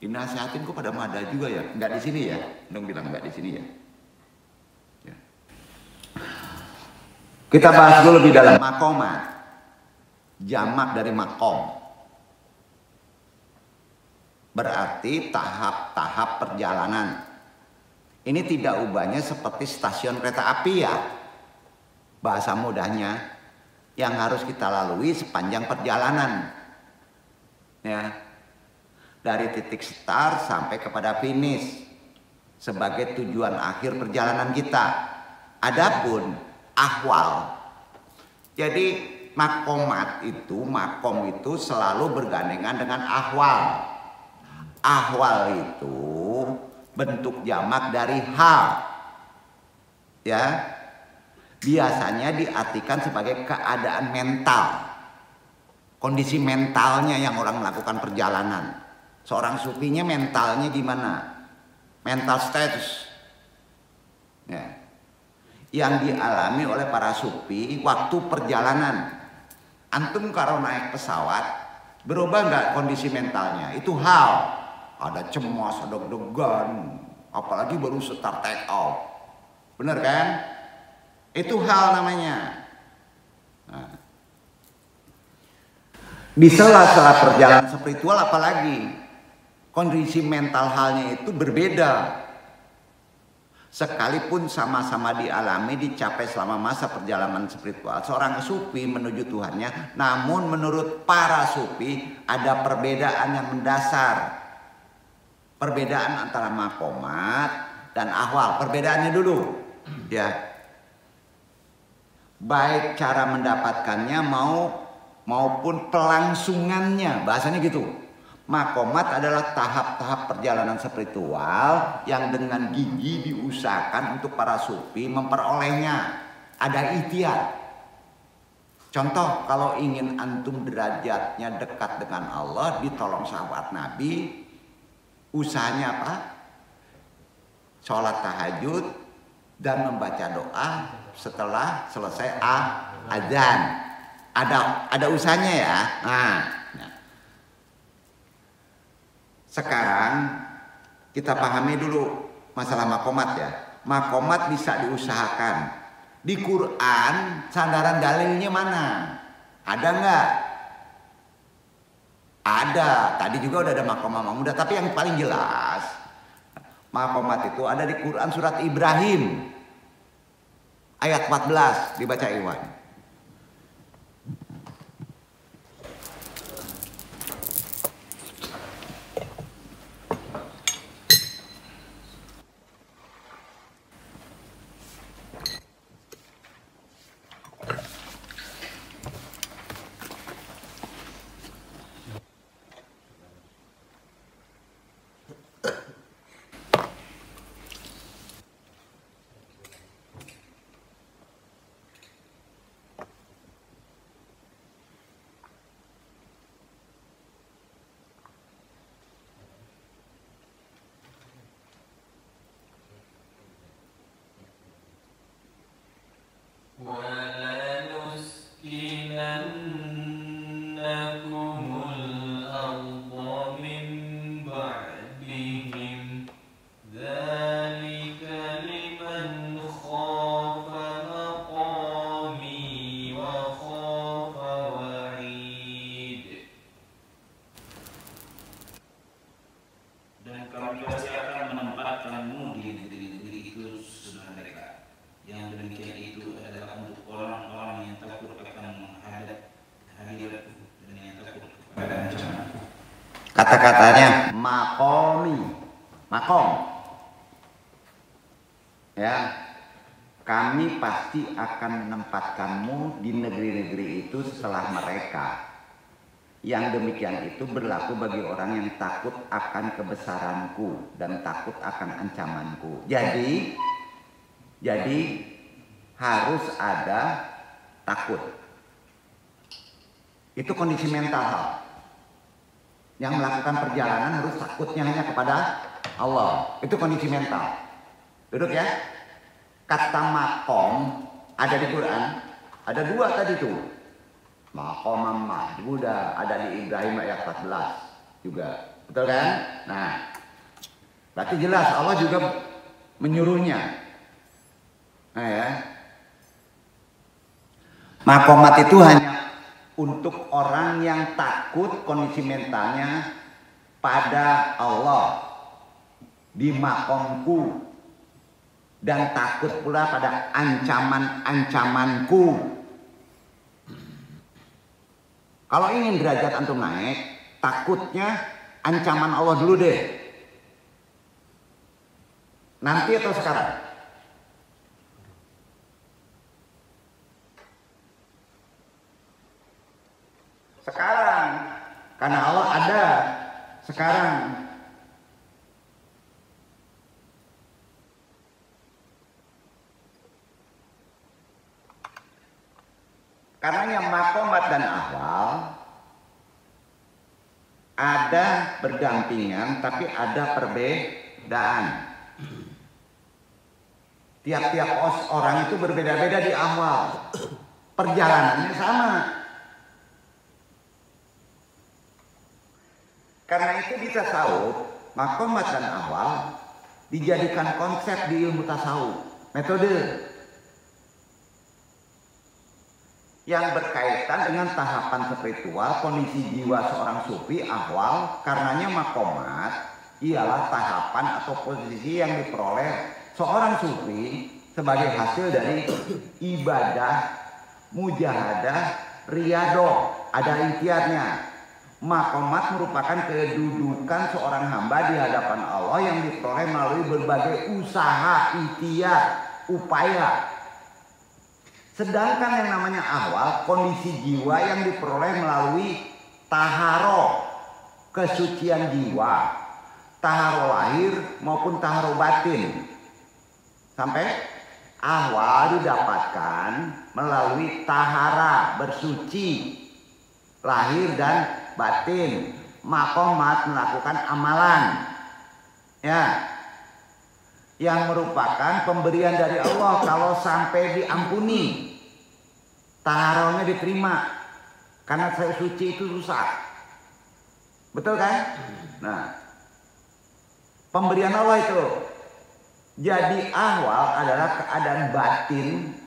Dinasihatin kok pada mada juga ya. Enggak di sini ya. Dong bilang enggak di sini ya. Ya. Kita bahas dulu lebih dalam makomat. Jamak dari makom. Berarti tahap-tahap perjalanan. Ini tidak ubahnya seperti stasiun kereta api ya. Bahasa mudahnya yang harus kita lalui sepanjang perjalanan. Ya. Dari titik start sampai kepada finish. sebagai tujuan akhir perjalanan kita. Adapun ahwal, jadi makom itu selalu bergandengan dengan ahwal. Ahwal itu bentuk jamak dari hal, ya, biasanya diartikan sebagai keadaan mental, kondisi mentalnya yang orang melakukan perjalanan. Seorang sufinya mentalnya gimana? Mental status, ya, yang dialami oleh para sufi waktu perjalanan. Antum kalau naik pesawat, berubah nggak kondisi mentalnya? Itu hal. Ada cemas, ada deg-degan, apalagi baru start take off. Bener kan? Itu hal namanya. Nah, di sela-sela perjalanan spiritual apalagi kondisi mental halnya itu berbeda. Sekalipun sama-sama dialami, dicapai selama masa perjalanan spiritual seorang sufi menuju Tuhannya, namun menurut para sufi ada perbedaan yang mendasar. Perbedaan antara makomat dan ahwal. Perbedaannya dulu, ya. Baik cara mendapatkannya maupun pelangsungannya, bahasanya gitu. Makomat adalah tahap-tahap perjalanan spiritual yang dengan gigi diusahakan untuk para sufi memperolehnya. Ada ikhtiar. Contoh, kalau ingin antum derajatnya dekat dengan Allah, ditolong sahabat Nabi, usahanya apa? Sholat tahajud dan membaca doa setelah selesai azan. Ada usahanya ya. Nah, sekarang kita pahami dulu masalah makomat ya. Makomat bisa diusahakan. Di Quran sandaran dalilnya mana? Ada nggak? Ada. Tadi juga udah ada makomat muda. Tapi yang paling jelas makomat itu ada di Quran surat Ibrahim ayat 14, dibaca Iwan. Kata-katanya makom, ya, kami pasti akan menempatkanmu di negeri-negeri itu setelah mereka. Yang demikian itu berlaku bagi orang yang takut akan kebesaranku dan takut akan ancamanku. Jadi harus ada takut. Itu kondisi mental. Yang melakukan perjalanan harus takutnya hanya kepada Allah. Itu kondisi mental. Duduk ya. Kata makom ada di Quran. Ada dua tadi tuh. Makom Mahmud ada di Ibrahim ayat 14 juga. Betul kan? Nah, berarti jelas Allah juga menyuruhnya. Nah ya. Makomat itu hanya untuk orang yang takut kondisi mentalnya pada Allah, di makomku, dan takut pula pada ancaman-ancamanku. Kalau ingin derajat antum naik, takutnya ancaman Allah dulu deh. Nanti atau sekarang? Sekarang. Karena Allah ada sekarang. Karena yang makomat dan ahwal ada berdampingan tapi ada perbedaan. Tiap-tiap orang itu berbeda-beda di ahwal. Perjalanannya sama. Karena itu di tasawuf, makomat dan ahwal dijadikan konsep di ilmu tasawuf, metode yang berkaitan dengan tahapan spiritual, kondisi jiwa seorang sufi, ahwal. Karenanya makomat ialah tahapan atau posisi yang diperoleh seorang sufi sebagai hasil dari ibadah, mujahadah, riyadhah, ada ikhtiarnya. Makomat merupakan kedudukan seorang hamba di hadapan Allah yang diperoleh melalui berbagai usaha, ikhtiar, upaya. Sedangkan yang namanya ahwal, kondisi jiwa yang diperoleh melalui taharo, kesucian jiwa, taharo lahir maupun taharo batin. Sampai ahwal didapatkan melalui tahara, bersuci, lahir dan batin. Makomat melakukan amalan, ya, yang merupakan pemberian dari Allah. Kalau sampai diampuni, taharohnya diterima. Karena saya suci itu susah, betul kan? Nah, pemberian Allah itu. Jadi ahwal adalah keadaan batin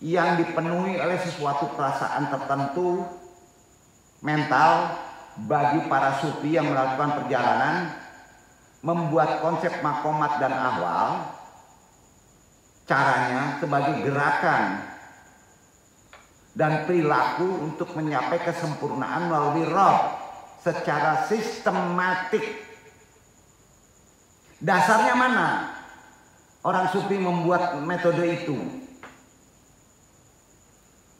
yang dipenuhi oleh sesuatu perasaan tertentu mental. Bagi para sufi yang melakukan perjalanan, membuat konsep makomat dan ahwal, caranya sebagai gerakan dan perilaku untuk mencapai kesempurnaan melalui roh secara sistematik. Dasarnya mana orang sufi membuat metode itu?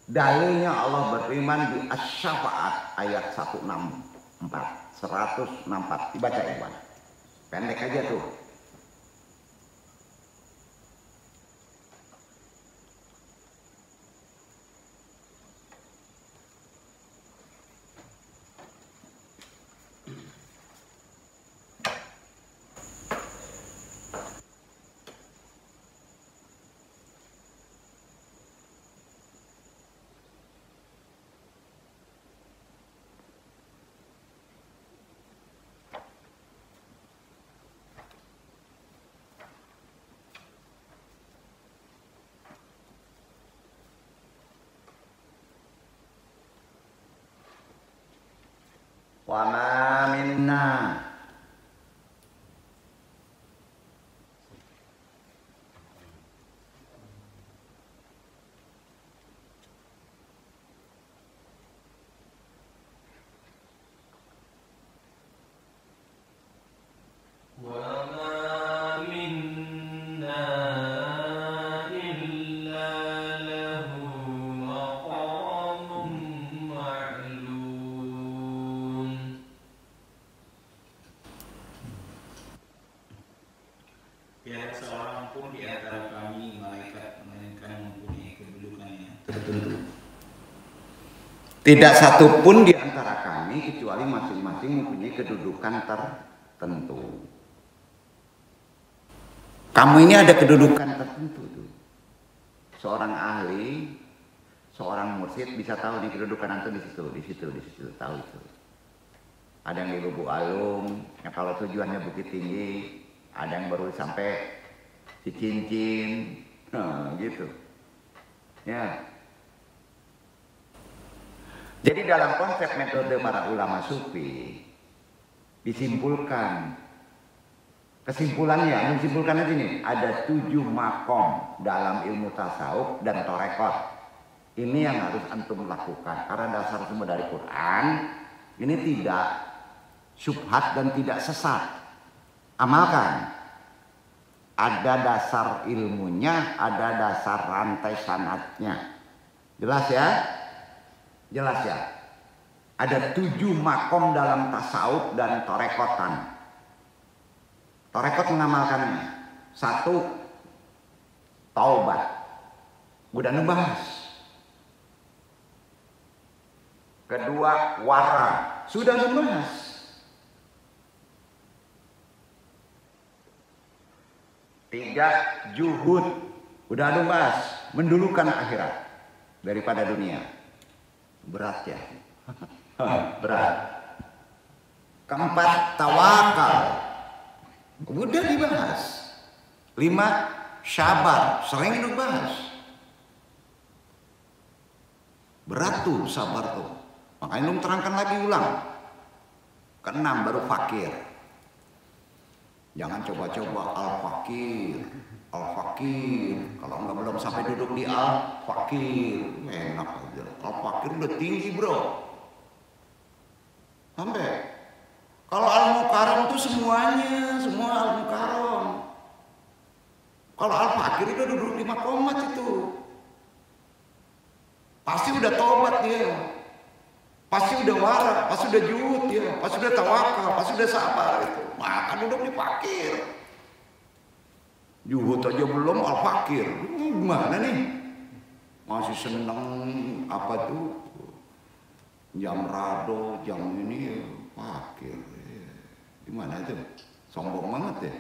Dalilnya Allah berfirman di Asy-Syafa'at ayat 164. Dibaca Ikhwan. Pendek aja tuh. Wa ma minna Tiada seorang pun di antara kami malaikat melainkan mempunyai kedudukannya tertentu. Tidak satu pun di antara kami kecuali masing-masing mempunyai kedudukan tertentu. Kamu ini ada kedudukan tertentu tuh. Seorang ahli, seorang mursyid bisa tahu nih kedudukan antum di situ tahu itu. Ada yang di Lubuk Alung, yang kalau tujuannya Bukit Tinggi, ada yang baru sampai di Cincin, nah gitu. Ya. Jadi dalam konsep metode para ulama sufi disimpulkan, kesimpulannya ini ada 7 makom dalam ilmu tasawuf dan torekot. Ini yang harus antum lakukan karena dasar semua dari Quran. Ini tidak syubhat dan tidak sesat. Amalkan. ada dasar ilmunya, ada dasar rantai sanadnya. Jelas ya? Jelas ya? Ada 7 makom dalam tasawuf dan torekotan. Torekot mengamalkannya. 1, taubat. Udah ngebahas. Kedua, wara. Sudah ngebahas. 3, juhud. Udah ngebahas. Mendulukan akhirat daripada dunia. Berat ya. Berat. Keempat, tawakal. Udah dibahas. 5, sabar. Sering dibahas. Berat tuh sabar tuh. Makanya lu terangkan lagi ulang. ke-6 baru fakir. Jangan coba-coba al-fakir. Al-fakir. Kalau nggak belum sampai duduk di al-fakir, enak aja. Al-fakir udah tinggi bro. Sampai. Kalau al-mukarram itu semuanya, semua al-mukarram. Kalau al-fakir udah duduk di makomat itu. Pasti udah tobat dia. Pasti udah wara, pasti udah juhud dia, pasti udah tawakal, pasti udah sabar itu. Maka duduk di fakir. Juhud aja belum al-fakir. Gimana nih? Masih seneng apa tuh? Jam rado, jam ini fakir. Gimana itu? Sombong banget ya.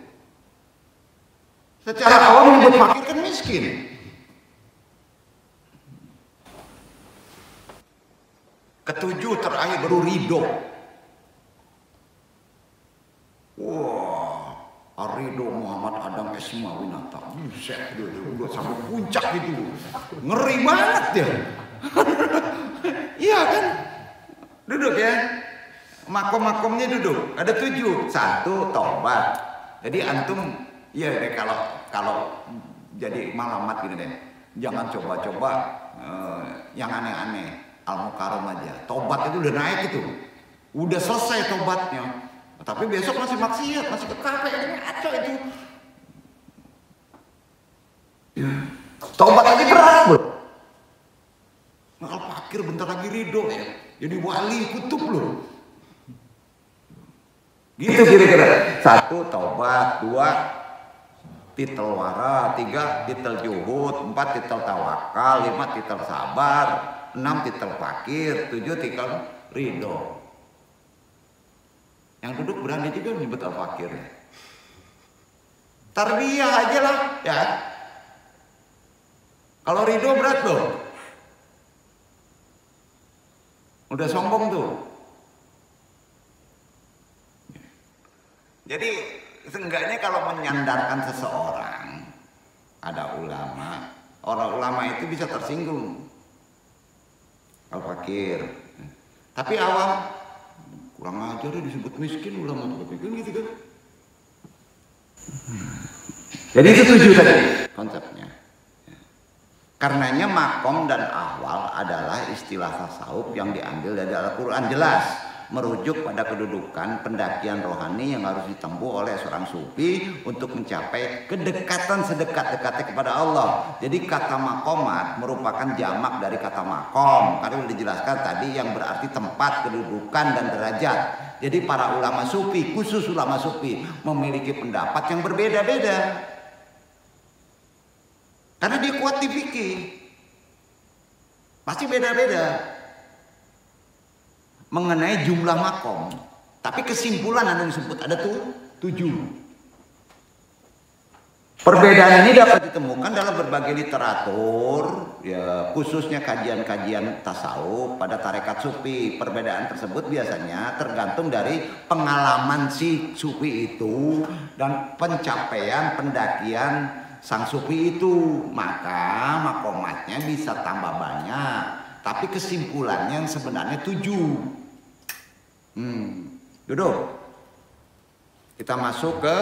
Secara awam menyebut fakir kan miskin. ke-7 terakhir baru ridho. Wah, Ridho Muhammad Adam Esmawinata. Buset, udah sampai puncak gitu. Ngeri banget ya. Iya kan? Duduk ya. Makom-makomnya duduk. Ada 7. 1, tobat. Jadi antum, ya deh kalau jadi malamat gini deh. Jangan coba-coba yang aneh-aneh. Al-mukarram aja. Tobat itu udah naik itu. Udah selesai tobatnya. Tapi besok masih maksiat, masih ke kafe, ngaco itu. Ya. Tobat aja berat, bro. Nah, al-fakir bentar lagi ridho ya. Jadi wali kutub loh. Gitu kira-kira. 1, tobat. 2, titel wara. 3, titel juhud. 4, titel tawakal. 5, titel sabar. 6, titel fakir. 7, titel ridho. Yang duduk berani juga menyebut al-fakir. Tarbiyah aja lah ya. Kalau ridho berat loh. Udah sombong tuh. Jadi seenggaknya kalau menyandarkan seseorang, ada ulama, orang ulama itu bisa tersinggung. Al-fakir. Tapi awam kurang ajar disebut miskin ulama tuh kan gitu kan. Jadi itu 7 tadi konsepnya. Karenanya makom dan ahwal adalah istilah tasawuf yang diambil dari Al-Quran, jelas merujuk pada kedudukan pendakian rohani yang harus ditempuh oleh seorang sufi untuk mencapai kedekatan sedekat-dekatnya kepada Allah. Jadi kata makomat merupakan jamak dari kata makom, karena sudah dijelaskan tadi yang berarti tempat, kedudukan dan derajat. Jadi para ulama sufi, khusus ulama sufi, memiliki pendapat yang berbeda-beda. Karena dia kuat di fikih. Pasti beda-beda mengenai jumlah makom, tapi kesimpulan yang disebut ada tuh 7. Perbedaan ini dapat ditemukan dalam berbagai literatur, ya, khususnya kajian-kajian tasawuf pada tarekat sufi. Perbedaan tersebut biasanya tergantung dari pengalaman si sufi itu dan pencapaian pendakian sang sufi itu. Maka makomatnya bisa tambah banyak, tapi kesimpulannya sebenarnya 7. Duduk. Kita masuk ke